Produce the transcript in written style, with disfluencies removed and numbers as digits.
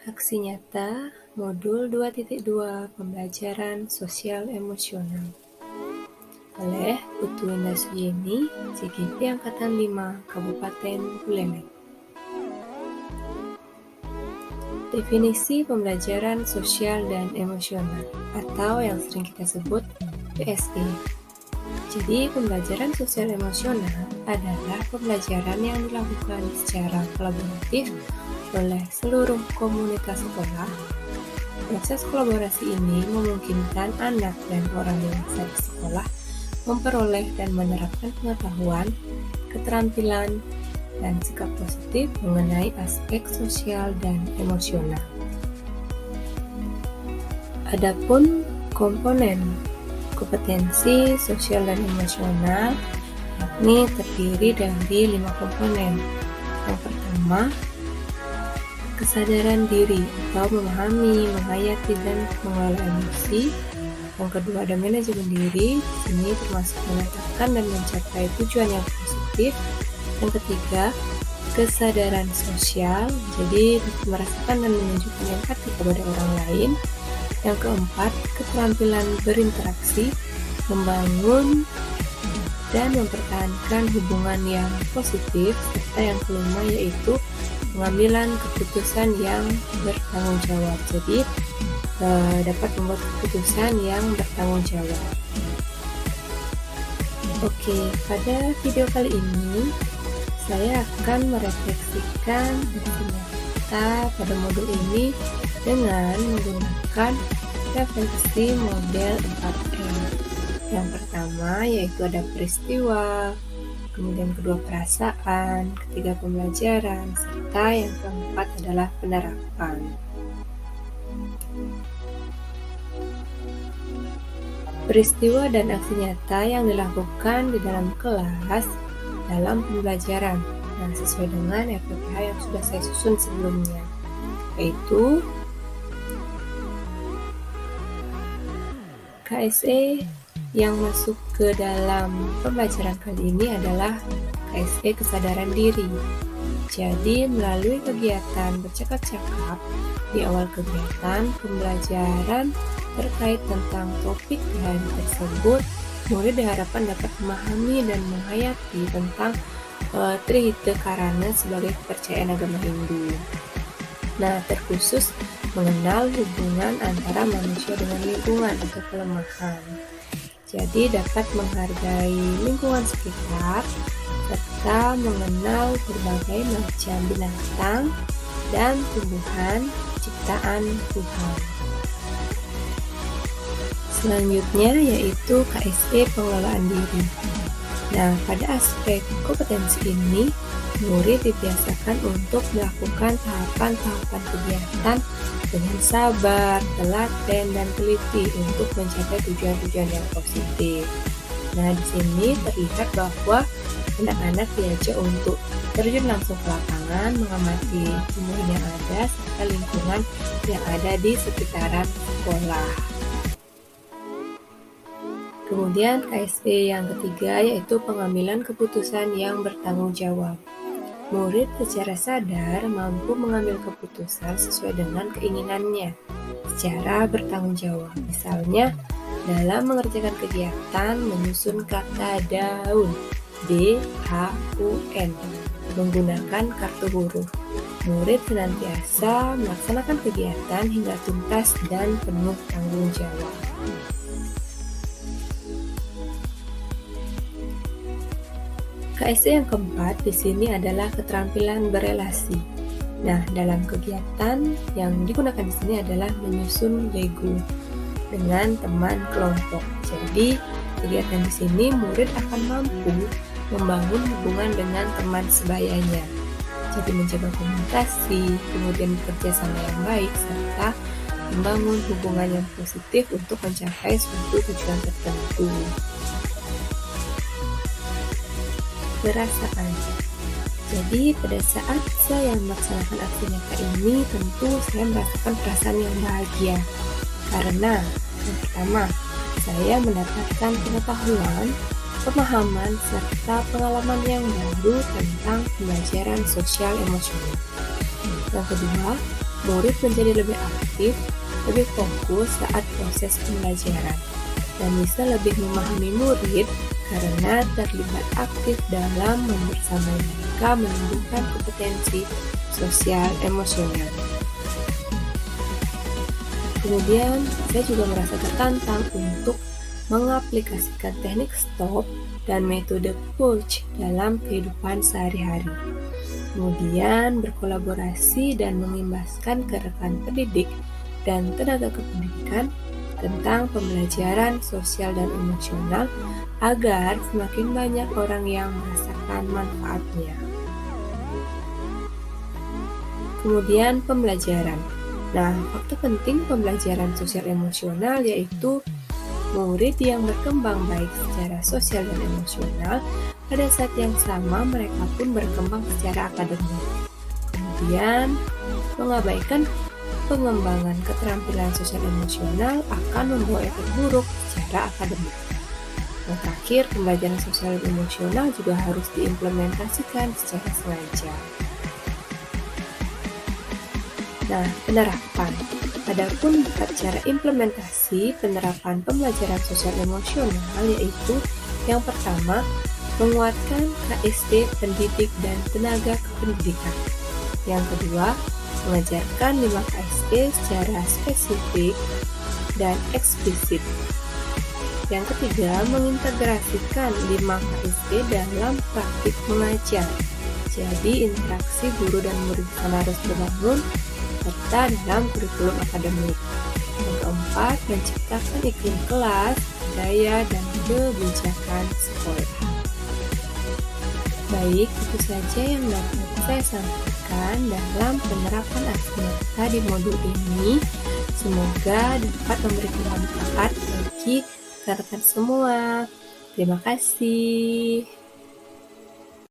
Aksi nyata, modul 2.2 Pembelajaran Sosial Emosional oleh Putu Indah Suyeni, CGP Angkatan 5, Kabupaten Buleleng. Definisi pembelajaran sosial dan emosional, atau yang sering kita sebut PSE. Jadi, pembelajaran sosial emosional adalah pembelajaran yang dilakukan secara kolaboratif oleh seluruh komunitas sekolah. Proses kolaborasi ini memungkinkan anak dan orang dewasa di sekolah memperoleh dan menerapkan pengetahuan, keterampilan, dan sikap positif mengenai aspek sosial dan emosional. Adapun komponen kompetensi sosial dan emosional yakni terdiri dari 5 komponen. Yang pertama, kesadaran diri atau memahami, menghayati, dan mengelola emosi. Yang kedua, ada manajemen diri. Ini termasuk menetapkan dan mencapai tujuan yang positif. Yang ketiga, kesadaran sosial, jadi merasakan dan menunjukkan empati kepada orang lain. Yang keempat, keterampilan berinteraksi, membangun dan mempertahankan hubungan yang positif. Serta yang kelima yaitu pengambilan keputusan yang bertanggung jawab. Jadi dapat membuat keputusan yang bertanggung jawab. Oke, pada video kali ini saya akan merefleksikan aksi nyata pada modul ini dengan menggunakan refleksi model 4M. Yang pertama yaitu ada peristiwa, kemudian kedua perasaan, ketiga pembelajaran, serta yang keempat adalah penerapan. Peristiwa dan aksi nyata yang dilakukan di dalam kelas dalam pembelajaran. Nah, sesuai dengan RPPH yang sudah saya susun sebelumnya, yaitu KSE yang masuk ke dalam pembelajaran kali ini adalah KSE kesadaran diri. Jadi, melalui kegiatan bercakap-cakap di awal kegiatan pembelajaran terkait tentang topik di hari tersebut, murid diharapkan dapat memahami dan menghayati tentang Trihita Karana sebagai kepercayaan agama Hindu. Nah, terkhusus mengenal hubungan antara manusia dengan lingkungan atau kelemahan. Jadi dapat menghargai lingkungan sekitar serta mengenal berbagai macam binatang dan tumbuhan ciptaan Tuhan. Selanjutnya yaitu KSE pengelolaan diri. Nah, pada aspek kompetensi ini, murid dibiasakan untuk melakukan tahapan-tahapan kegiatan dengan sabar, telaten, dan teliti untuk mencapai tujuan-tujuan yang positif. Nah, di sini terlihat bahwa anak-anak diajak untuk terjun langsung ke lapangan, mengamati tumbuhan yang ada, serta lingkungan yang ada di sekitaran sekolah. Kemudian KSE yang ketiga yaitu pengambilan keputusan yang bertanggung jawab. Murid secara sadar mampu mengambil keputusan sesuai dengan keinginannya secara bertanggung jawab. Misalnya, dalam mengerjakan kegiatan menyusun kata daun, D-A-U-N, menggunakan kartu huruf. Murid senantiasa melaksanakan kegiatan hingga tuntas dan penuh tanggung jawab. KSE yang keempat di sini adalah keterampilan berelasi. Nah, dalam kegiatan yang digunakan di sini adalah menyusun Lego dengan teman kelompok. Jadi, kegiatan di sini murid akan mampu membangun hubungan dengan teman sebayanya. Jadi menjaga komunikasi, kemudian bekerja sama yang baik, serta membangun hubungan yang positif untuk mencapai suatu tujuan tertentu. Perasaan. Jadi pada saat saya melaksanakan aksi nyata ini, tentu saya merasakan perasaan yang bahagia. Karena yang pertama, saya mendapatkan pengetahuan, pemahaman, serta pengalaman yang baru tentang pembelajaran sosial emosional. Yang kedua, murid menjadi lebih aktif, lebih fokus saat proses pembelajaran, dan bisa lebih memahami murid karena terlibat aktif dalam membersamai mereka menumbuhkan kompetensi sosial emosional. Kemudian, saya juga merasa tertantang untuk mengaplikasikan teknik STOP dan metode PULCH dalam kehidupan sehari-hari. Kemudian, berkolaborasi dan mengimbaskan ke rekan pendidik dan tenaga kependidikan tentang pembelajaran sosial dan emosional agar semakin banyak orang yang merasakan manfaatnya. Kemudian, pembelajaran. Nah, faktor penting pembelajaran sosial emosional yaitu murid yang berkembang baik secara sosial dan emosional, pada saat yang sama mereka pun berkembang secara akademik. Kemudian, mengabaikan pengembangan keterampilan sosial emosional akan membawa efek buruk secara akademik. Yang terakhir, pembelajaran sosial dan emosional juga harus diimplementasikan secara sengaja. Nah, penerapan. Adapun cara implementasi penerapan pembelajaran sosial emosional yaitu yang pertama, menguatkan KSD pendidik dan tenaga kependidikan. Yang kedua, mengajarkan 5 KSD secara spesifik dan eksplisit. Yang ketiga, mengintegrasikan 5 KSD dalam praktik mengajar. Jadi, interaksi guru dan murid harus dibangun serta dalam kurikulum akademik. Yang keempat, menciptakan iklim kelas, budaya, dan kebijakan sekolah. Baik, itu saja yang dapat saya sampaikan dalam penerapan aksi nyata di modul ini. Semoga dapat memberikan manfaat bagi rekan-rekan semua. Terima kasih.